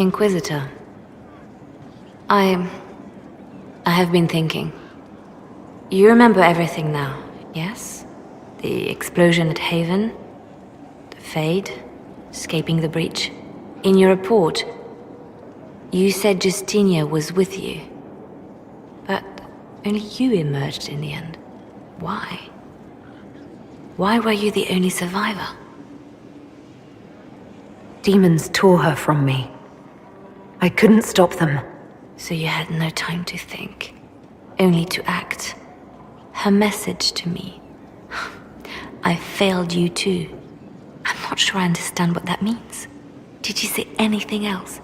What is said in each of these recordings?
Inquisitor. I have been thinking. You remember everything now, yes? The explosion at Haven, the Fade, escaping the breach. In your report, you said Justinia was with you. But only you emerged in the end. Why? Why were you the only survivor? Demons tore her from me. I couldn't stop them. So you had no time to think, only to act. Her message to me. I failed you too. I'm not sure I understand what that means. Did she say anything else?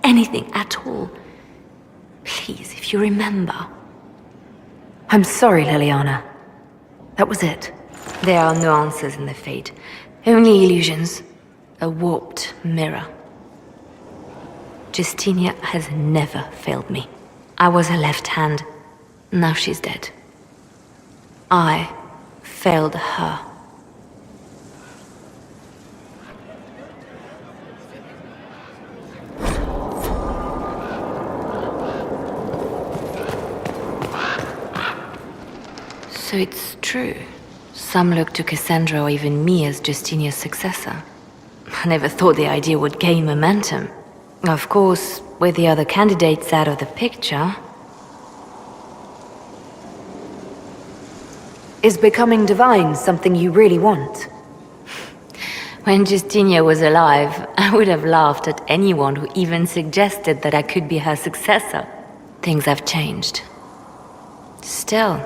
Anything at all? Please, if you remember. I'm sorry, Leliana. That was it. There are no answers in the Fate. Only illusions. A warped mirror. Justinia has never failed me. I was her left hand. Now she's dead. I failed her. So it's true. Some look to Cassandra or even me as Justinia's successor. I never thought the idea would gain momentum. Of course, with the other candidates out of the picture... Is becoming divine something you really want? When Justinia was alive, I would have laughed at anyone who even suggested that I could be her successor. Things have changed. Still,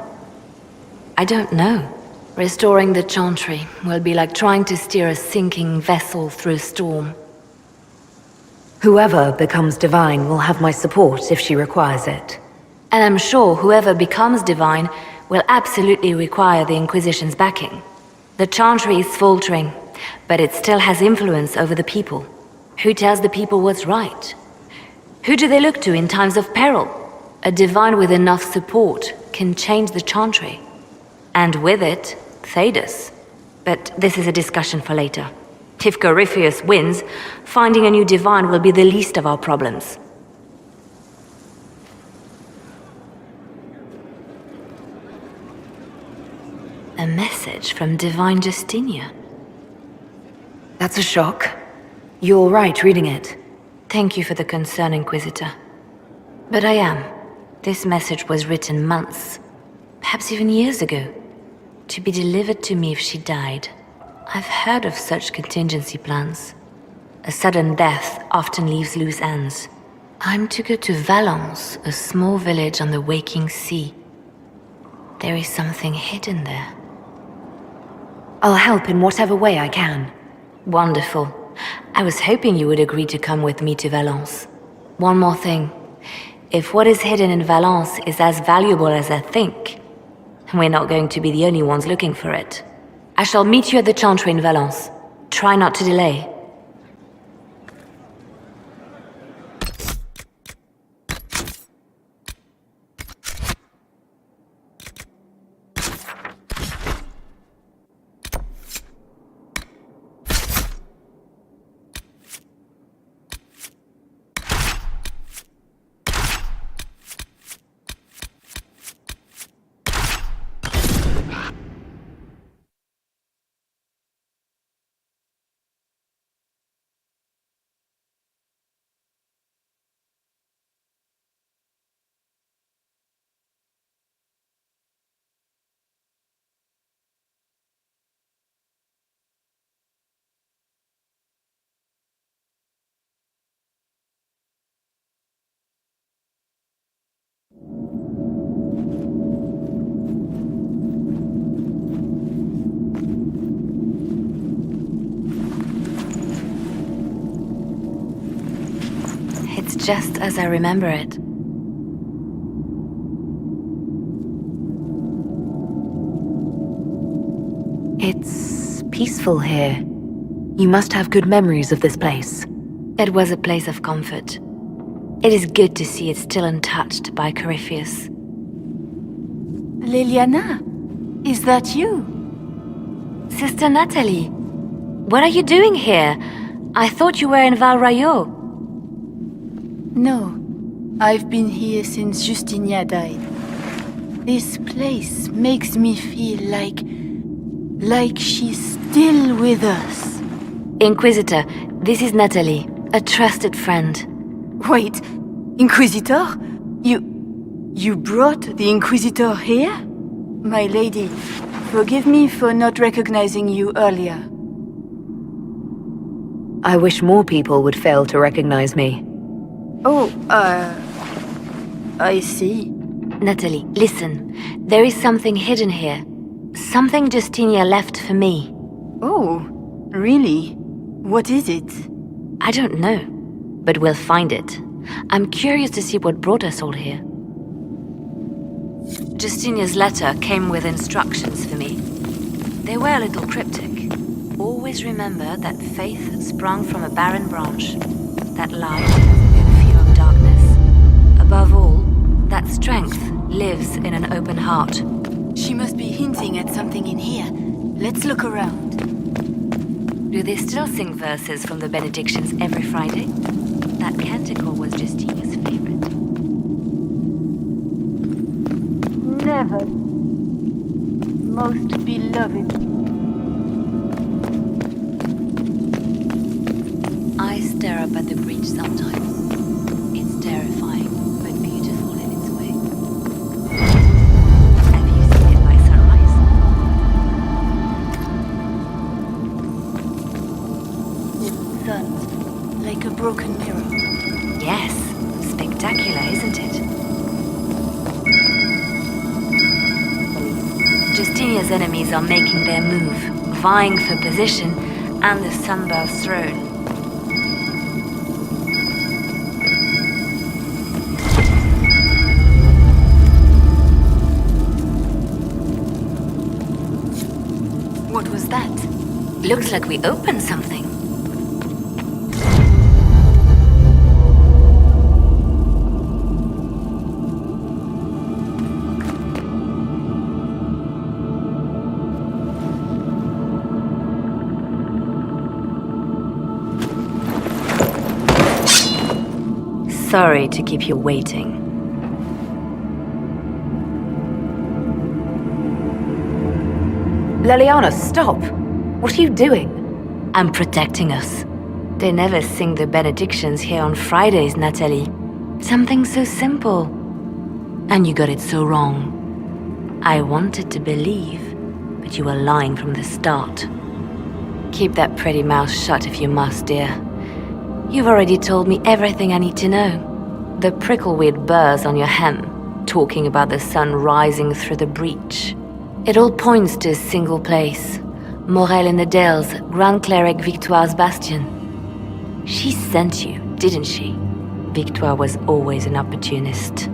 I don't know. Restoring the Chantry will be like trying to steer a sinking vessel through a storm. Whoever becomes divine will have my support if she requires it. And I'm sure whoever becomes divine will absolutely require the Inquisition's backing. The Chantry is faltering, but it still has influence over the people. Who tells the people what's right? Who do they look to in times of peril? A divine with enough support can change the Chantry. And with it, Thedas. But this is a discussion for later. If Corypheus wins, finding a new divine will be the least of our problems. A message from Divine Justinia. That's a shock. You're right reading it. Thank you for the concern, Inquisitor. But I am. This message was written months, perhaps even years ago, to be delivered to me if she died. I've heard of such contingency plans. A sudden death often leaves loose ends. I'm to go to Valence, a small village on the waking sea. There is something hidden there. I'll help in whatever way I can. Wonderful. I was hoping you would agree to come with me to Valence. One more thing. If what is hidden in Valence is as valuable as I think, we're not going to be the only ones looking for it. I shall meet you at the Chantry in Valence. Try not to delay. It's just as I remember it. It's peaceful here. You must have good memories of this place. It was a place of comfort. It is good to see it still untouched by Corypheus. Leliana, is that you? Sister Natalie, what are you doing here? I thought you were in Val Rayo. No. I've been here since Justinia died. This place makes me feel like she's still with us. Inquisitor, this is Natalie, a trusted friend. Wait, Inquisitor? You brought the Inquisitor here? My lady, forgive me for not recognizing you earlier. I wish more people would fail to recognize me. Oh, I see. Natalie, listen. There is something hidden here. Something Justinia left for me. Oh, really? What is it? I don't know, but we'll find it. I'm curious to see what brought us all here. Justinia's letter came with instructions for me. They were a little cryptic. Always remember that faith sprung from a barren branch, that light in fear of darkness. Above all, that strength lives in an open heart. She must be hinting at something in here. Let's look around. Do they still sing verses from the benedictions every Friday? That canticle was Justinia's favorite. Never. Most beloved. I stare up at the breach sometimes. It's terrifying, but beautiful in its way. Have you seen it by sunrise? Sun, like a broken mirror. Yes, spectacular, isn't it? Justinia's enemies are making their move, vying for position and the Sunbirth's throne. What was that? Looks like we opened something. Sorry to keep you waiting. Leliana, stop! What are you doing? I'm protecting us. They never sing the benedictions here on Fridays, Natalie. Something so simple. And you got it so wrong. I wanted to believe, but you were lying from the start. Keep that pretty mouth shut if you must, dear. You've already told me everything I need to know. The prickleweed burrs on your hem, talking about the sun rising through the breach. It all points to a single place. Morel in the Dales, Grand Cleric Victoire's bastion. She sent you, didn't she? Victoire was always an opportunist.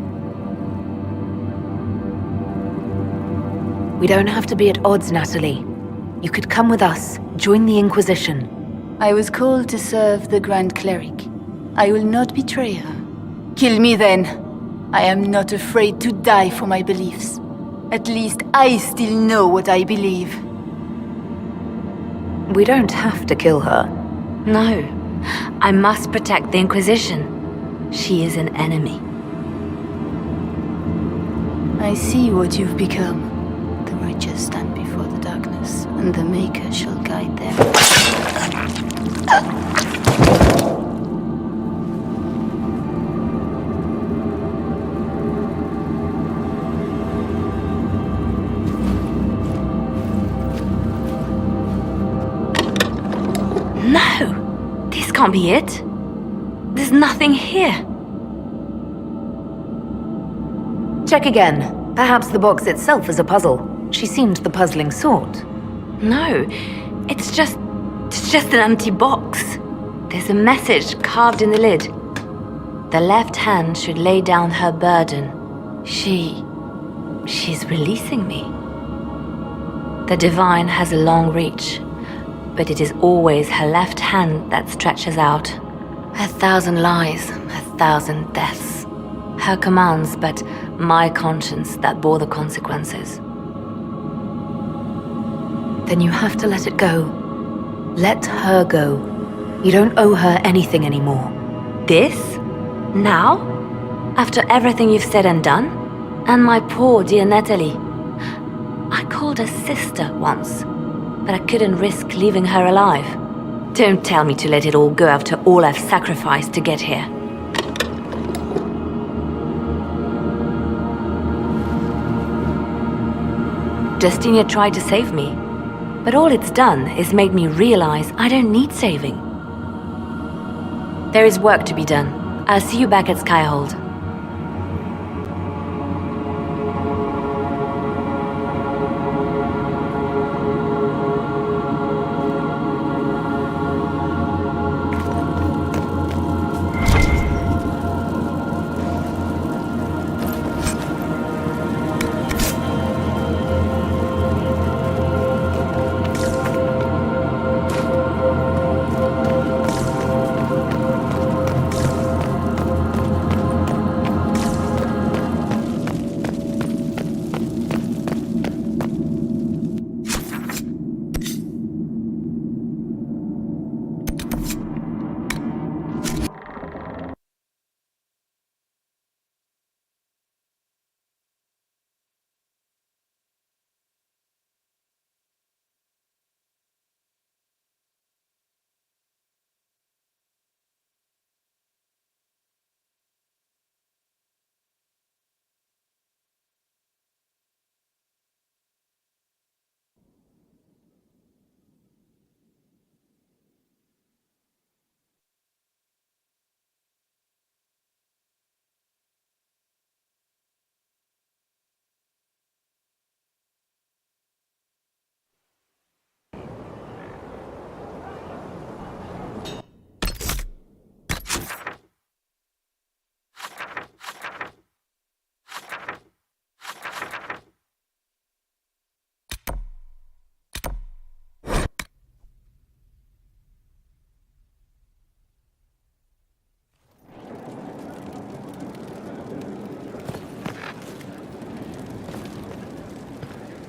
We don't have to be at odds, Natalie. You could come with us, join the Inquisition. I was called to serve the Grand Cleric. I will not betray her. Kill me then. I am not afraid to die for my beliefs. At least I still know what I believe. We don't have to kill her. No, I must protect the Inquisition. She is an enemy. I see what you've become. The righteous stand before the darkness, and the Maker shall guide them. No! This can't be it. There's nothing here. Check again. Perhaps the box itself is a puzzle. She seemed the puzzling sort. No, it's just an empty box. There's a message carved in the lid. The left hand should lay down her burden. She's releasing me. The divine has a long reach, but it is always her left hand that stretches out. 1,000 lies, 1,000 deaths. Her commands, but my conscience that bore the consequences. Then you have to let it go. Let her go. You don't owe her anything anymore. This? Now? After everything you've said and done? And my poor dear Natalie. I called her sister once, but I couldn't risk leaving her alive. Don't tell me to let it all go after all I've sacrificed to get here. Justinia tried to save me, but all it's done is made me realize I don't need saving. There is work to be done. I'll see you back at Skyhold.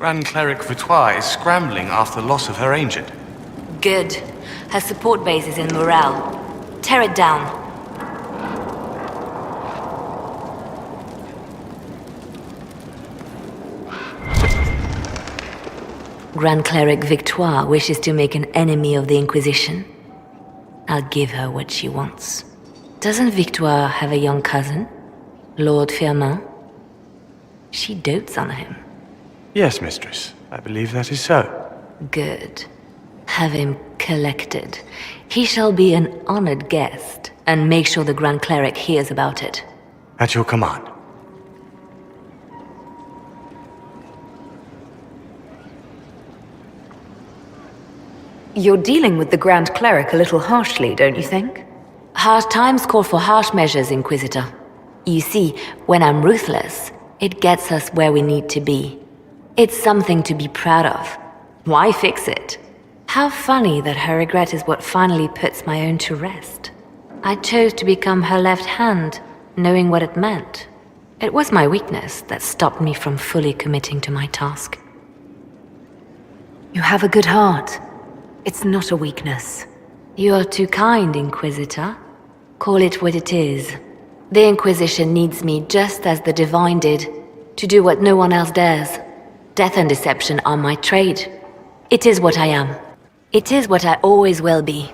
Grand Cleric Vitois is scrambling after the loss of her ancient. Good. Her support base is in Morale. Tear it down. Grand Cleric Victoire wishes to make an enemy of the Inquisition. I'll give her what she wants. Doesn't Victoire have a young cousin? Lord Firmin? She dotes on him. Yes, mistress. I believe that is so. Good. Have him collected. He shall be an honored guest, and make sure the Grand Cleric hears about it. At your command. You're dealing with the Grand Cleric a little harshly, don't you think? Hard times call for harsh measures, Inquisitor. You see, when I'm ruthless, it gets us where we need to be. It's something to be proud of. Why fix it? How funny that her regret is what finally puts my own to rest. I chose to become her left hand, knowing what it meant. It was my weakness that stopped me from fully committing to my task. You have a good heart. It's not a weakness. You're too kind, Inquisitor. Call it what it is. The Inquisition needs me just as the Divine did, to do what no one else dares. Death and deception are my trade. It is what I am. It is what I always will be.